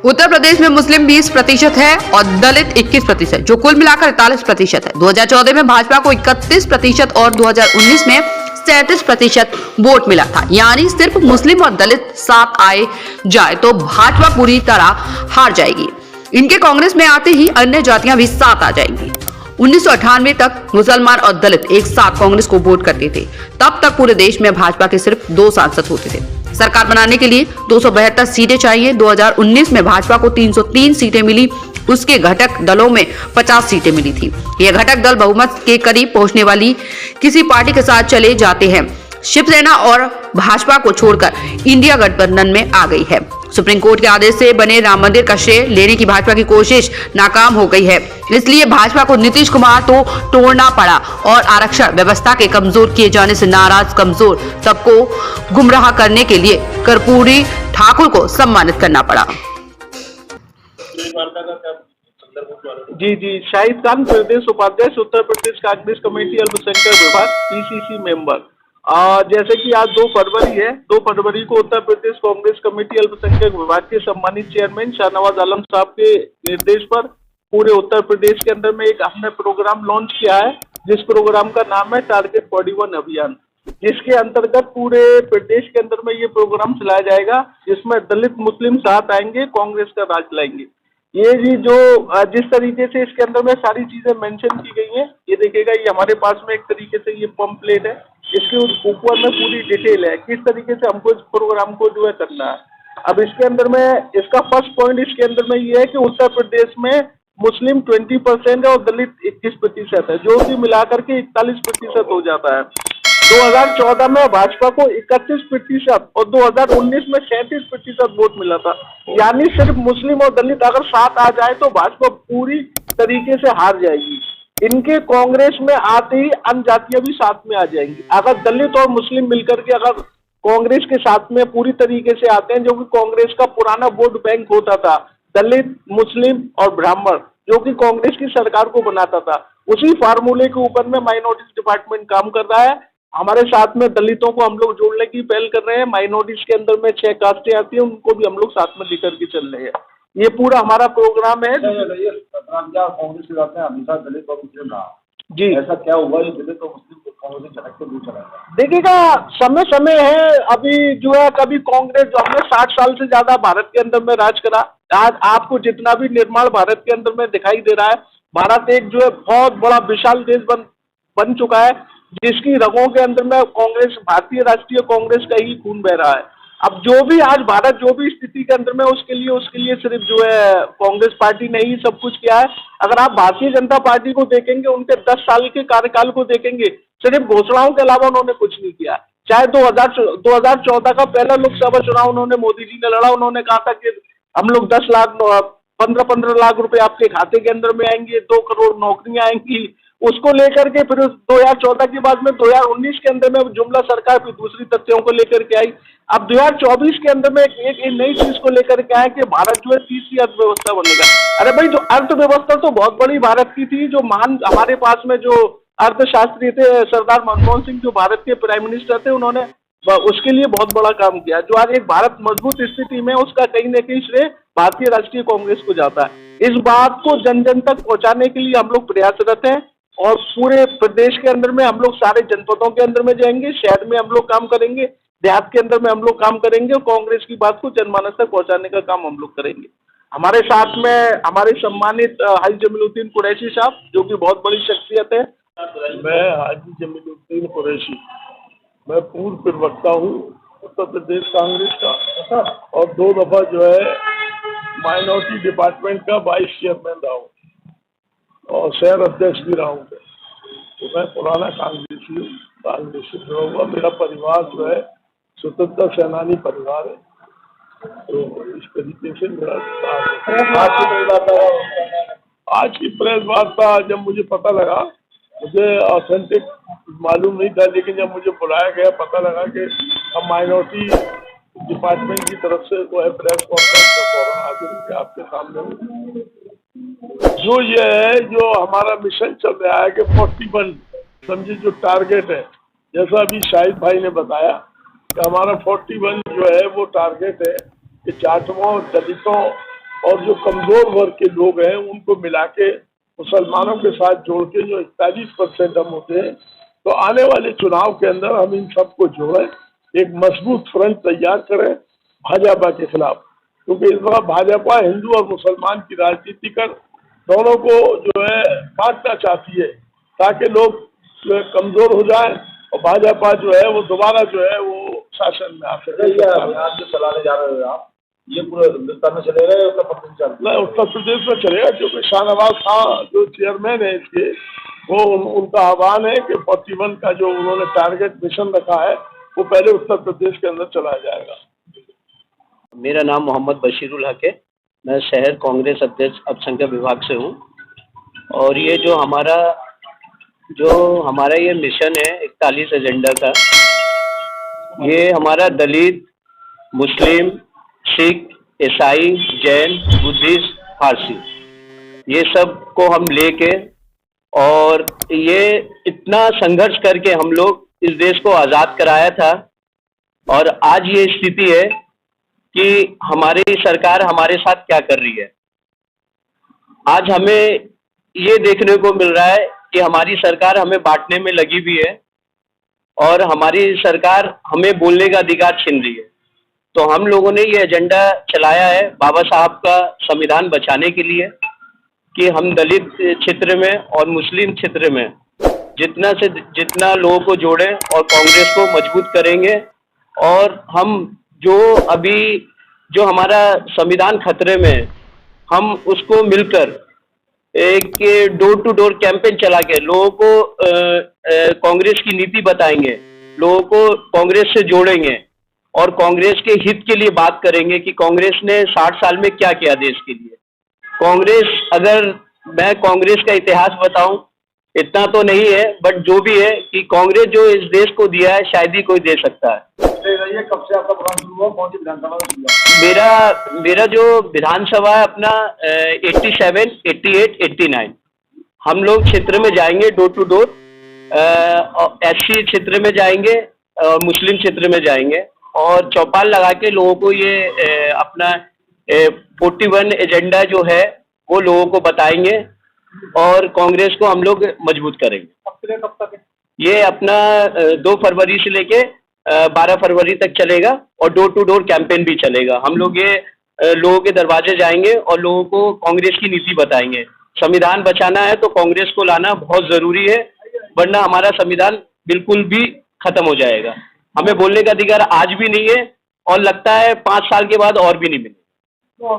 उत्तर प्रदेश में मुस्लिम 20% है और दलित 21%, जो कुल मिलाकर 43% है। 2014 में भाजपा को 31% और 2019 में 37% वोट मिला था। यानी सिर्फ मुस्लिम और दलित साथ आए जाए तो भाजपा पूरी तरह हार जाएगी। इनके कांग्रेस में आते ही अन्य जातियां भी साथ आ जाएंगी। 1998 तक मुसलमान और दलित एक साथ कांग्रेस को वोट करते थे। तब तक पूरे देश में भाजपा के सिर्फ 2 सांसद होते थे। सरकार बनाने के लिए 272 सीटें चाहिए। 2019 में भाजपा को 303 सीटें मिली। उसके घटक दलों में 50 सीटें मिली थी। ये घटक दल बहुमत के करीब पहुंचने वाली किसी पार्टी के साथ चले जाते हैं। शिवसेना और भाजपा को छोड़कर इंडिया गठबंधन में आ गई है। सुप्रीम कोर्ट के आदेश से बने राम मंदिर का श्रेय लेने की भाजपा की कोशिश नाकाम हो गई है। इसलिए भाजपा को नीतीश कुमार तो तोड़ना पड़ा और आरक्षण व्यवस्था के कमजोर किए जाने से नाराज कमजोर सबको गुमराह करने के लिए कर्पूरी ठाकुर को सम्मानित करना पड़ा। जी, शाहिद खान, प्रदेश उपाध्यक्ष, उत्तर प्रदेश कांग्रेस कमेटी अल्पसंख्यक विभाग, पीसीसी मेंबर। जैसे कि आज 2 फरवरी है, 2 फरवरी को उत्तर प्रदेश कांग्रेस कमेटी अल्पसंख्यक विभाग के सम्मानित चेयरमैन शाहनवाज आलम साहब के निर्देश पर पूरे उत्तर प्रदेश के अंदर में एक हमने प्रोग्राम लॉन्च किया है, जिस प्रोग्राम का नाम है टारगेट 41 अभियान, जिसके अंतर्गत पूरे प्रदेश के अंदर में ये प्रोग्राम चलाया जाएगा, जिसमें दलित मुस्लिम साथ आएंगे, कांग्रेस का राज लाएंगे। ये जी जो जिस तरीके से इसके अंदर में सारी चीजें मेंशन की गई हैं, ये देखिएगा, ये हमारे पास में एक तरीके से ये पम्पलेट है, इसके ऊपर में पूरी डिटेल है किस तरीके से हमको इस प्रोग्राम को जो है करना है। अब इसके अंदर में इसका फर्स्ट पॉइंट इसके अंदर में ये है कि उत्तर प्रदेश में मुस्लिम 20% है और दलित 21% है, जो कि मिलाकर के 41% हो जाता है। 2014 में भाजपा को 31% और 2019 में 37% वोट मिला था। यानी सिर्फ मुस्लिम और दलित अगर साथ आ जाए तो भाजपा पूरी तरीके से हार जाएगी। इनके कांग्रेस में आते ही अन्य जातियां भी साथ में आ जाएंगी। अगर दलित और मुस्लिम मिलकर के अगर कांग्रेस के साथ में पूरी तरीके से आते हैं, जो कि कांग्रेस का पुराना वोट बैंक होता था, दलित, मुस्लिम और ब्राह्मण, जो कि कांग्रेस की सरकार को बनाता था, उसी फार्मूले के ऊपर में माइनॉरिटीज डिपार्टमेंट काम कर रहा है। हमारे साथ में दलितों को हम लोग जोड़ने की पहल कर रहे हैं। माइनॉरिटीज के अंदर में 6 कास्टें आती हैं, उनको भी हम लोग साथ में लेकर के चल रहे हैं। ये पूरा हमारा प्रोग्राम है। कांग्रेस के साथ में हमेशा दलित और मुस्लिम रहा जी, ऐसा क्या हुआ ये दलित और मुस्लिम को कांग्रेस झटक के दूर चला गया? देखिएगा, समय है। अभी जो है, कभी कांग्रेस जो हमने 60 साल से ज्यादा भारत के अंदर में राज करा। आज आपको जितना भी निर्माण भारत के अंदर में दिखाई दे रहा है, भारत एक जो है बहुत बड़ा विशाल देश बन चुका है, जिसकी रगों के अंदर में कांग्रेस, भारतीय राष्ट्रीय कांग्रेस का ही खून बह रहा है। अब जो भी आज भारत जो भी स्थिति के अंदर में, उसके लिए सिर्फ जो है कांग्रेस पार्टी ने ही सब कुछ किया है। अगर आप भारतीय जनता पार्टी को देखेंगे, उनके 10 साल के कार्यकाल को देखेंगे, सिर्फ घोषणाओं के अलावा उन्होंने कुछ नहीं किया। चाहे 2014 का पहला लोकसभा चुनाव उन्होंने, मोदी जी ने लड़ा, उन्होंने कहा था कि हम लोग 15 लाख रुपए आपके खाते के अंदर में आएंगे, 2 करोड़ नौकरियां आएंगी। उसको लेकर के फिर 2014 के बाद में 2019 के अंदर में जुमला सरकार फिर दूसरी तथ्यों को लेकर के आई। अब 2024 के अंदर में एक नई चीज को लेकर के आए कि भारत जो है तीसरी अर्थव्यवस्था बनेगा। अरे भाई, जो अर्थव्यवस्था तो बहुत बड़ी भारत की थी, जो महान हमारे पास में जो अर्थशास्त्री थे सरदार मनमोहन सिंह, जो भारत के प्राइम मिनिस्टर थे, उन्होंने उसके लिए बहुत बड़ा काम किया। जो आज एक भारत मजबूत स्थिति में, उसका कहीं न कहीं श्रेय भारतीय राष्ट्रीय कांग्रेस को जाता है। इस बात को जन जन तक पहुंचाने के लिए हम लोग प्रयासरत हैं और पूरे प्रदेश के अंदर में हम लोग सारे जनपदों के अंदर में जाएंगे, शहर में हम लोग काम करेंगे, देहात के अंदर में हम लोग काम करेंगे और कांग्रेस की बात को जनमानस तक पहुंचाने का काम हम लोग करेंगे। हमारे साथ में हमारे सम्मानित हाजी जमीलुद्दीन कुरैशी साहब, जो कि बहुत बड़ी शख्सियत है। मैं हाजी जमीलुद्दीन कुरैशी, मैं पूर्व प्रवक्ता हूँ उत्तर प्रदेश कांग्रेस का और 2 दफा जो है माइनॉरिटी डिपार्टमेंट का वाइस चेयरमैन रहा हूँ और शहर अध्यक्ष भी रहा हूँ। तो मैं पुराना कांग्रेसी हूँ, कांग्रेस से जुड़ा हुआ। मेरा परिवार जो है स्वतंत्रता सेनानी परिवार है, तो इस तरीके से मेरा आज की प्रेस वार्ता जब मुझे पता लगा, मुझे ऑथेंटिक मालूम नहीं था, लेकिन जब मुझे बुलाया गया, पता लगा कि हम माइनॉरिटी डिपार्टमेंट की तरफ से वो है प्रेस कॉन्फ्रेंस का फौरन हाजिर आपके सामने हूँ। जो ये है, जो हमारा मिशन चल रहा है कि 41 समझे जो टारगेट है, जैसा अभी शाहिद भाई ने बताया कि हमारा 41 जो है वो टारगेट है कि जाटों, दलितों और जो कमजोर वर्ग के लोग हैं उनको मिला के मुसलमानों के साथ जोड़ के जो 41% हम होते हैं, तो आने वाले चुनाव के अंदर हम इन सबको जोड़ें, एक मजबूत फ्रंट तैयार करें भाजपा के खिलाफ, क्योंकि इस बार भाजपा हिंदू और मुसलमान की राजनीति कर दोनों को जो है बांटना चाहती है, ताकि लोग जो है कमजोर हो जाएं और भाजपा जो है वो दोबारा जो है वो शासन में आ सके। ये अभियान जो चलाने जा रहे हो आप, ये पूरे हिंदुस्तान में चलेगा या उत्तर प्रदेश चलेगा? नहीं, उत्तर प्रदेश में चलेगा, क्योंकि शाहनवाज खां जो चेयरमैन है इसके, वो उनका आह्वान है कि 41 का जो उन्होंने टारगेट मिशन रखा है वो पहले उत्तर प्रदेश के अंदर चलाया जाएगा। मेरा नाम मोहम्मद बशीरुल हक है। मैं शहर कांग्रेस अध्यक्ष अल्पसंख्यक विभाग से हूँ। और ये जो हमारा ये मिशन है 41 एजेंडा का, ये हमारा दलित, मुस्लिम, सिख, ईसाई, जैन, बुद्धिस्ट, फारसी, ये सब को हम लेके, और ये इतना संघर्ष करके हम लोग इस देश को आज़ाद कराया था। और आज ये स्थिति है कि हमारी सरकार हमारे साथ क्या कर रही है। आज हमें ये देखने को मिल रहा है कि हमारी सरकार हमें बांटने में लगी हुई है और हमारी सरकार हमें बोलने का अधिकार छीन रही है। तो हम लोगों ने ये एजेंडा चलाया है बाबा साहब का संविधान बचाने के लिए, कि हम दलित क्षेत्र में और मुस्लिम क्षेत्र में जितना से जितना लोगों को जोड़ें और कांग्रेस को मजबूत करेंगे। और हम जो हमारा संविधान खतरे में, हम उसको मिलकर एक डोर टू डोर कैंपेन चला के लोगों को कांग्रेस की नीति बताएंगे, लोगों को कांग्रेस से जोड़ेंगे और कांग्रेस के हित के लिए बात करेंगे कि कांग्रेस ने 60 साल में क्या किया देश के लिए। कांग्रेस, अगर मैं कांग्रेस का इतिहास बताऊं, इतना तो नहीं है, बट जो भी है कि कांग्रेस जो इस देश को दिया है शायद ही कोई दे सकता है। कब से आपका प्रोग्राम शुरू हुआ, कौन सी विधानसभा में शुरू हुआ? मेरा जो विधानसभा है अपना 87, 88, 89, हम लोग क्षेत्र में जाएंगे डोर टू डोर, SC क्षेत्र में जाएंगे और मुस्लिम क्षेत्र में जाएंगे और चौपाल लगा के लोगों को ये अपना 41 एजेंडा जो है वो लोगों को बताएंगे और कांग्रेस को हम लोग मजबूत करेंगे। कब तक है? ये अपना 2 फरवरी से लेके 12 फरवरी तक चलेगा और डोर टू डोर कैंपेन भी चलेगा। हम लोग ये लोगों के दरवाजे जाएंगे और लोगों को कांग्रेस की नीति बताएंगे। संविधान बचाना है तो कांग्रेस को लाना बहुत ज़रूरी है, वरना हमारा संविधान बिल्कुल भी खत्म हो जाएगा। हमें बोलने का अधिकार आज भी नहीं है और लगता है 5 साल के बाद और भी नहीं मिलेगा।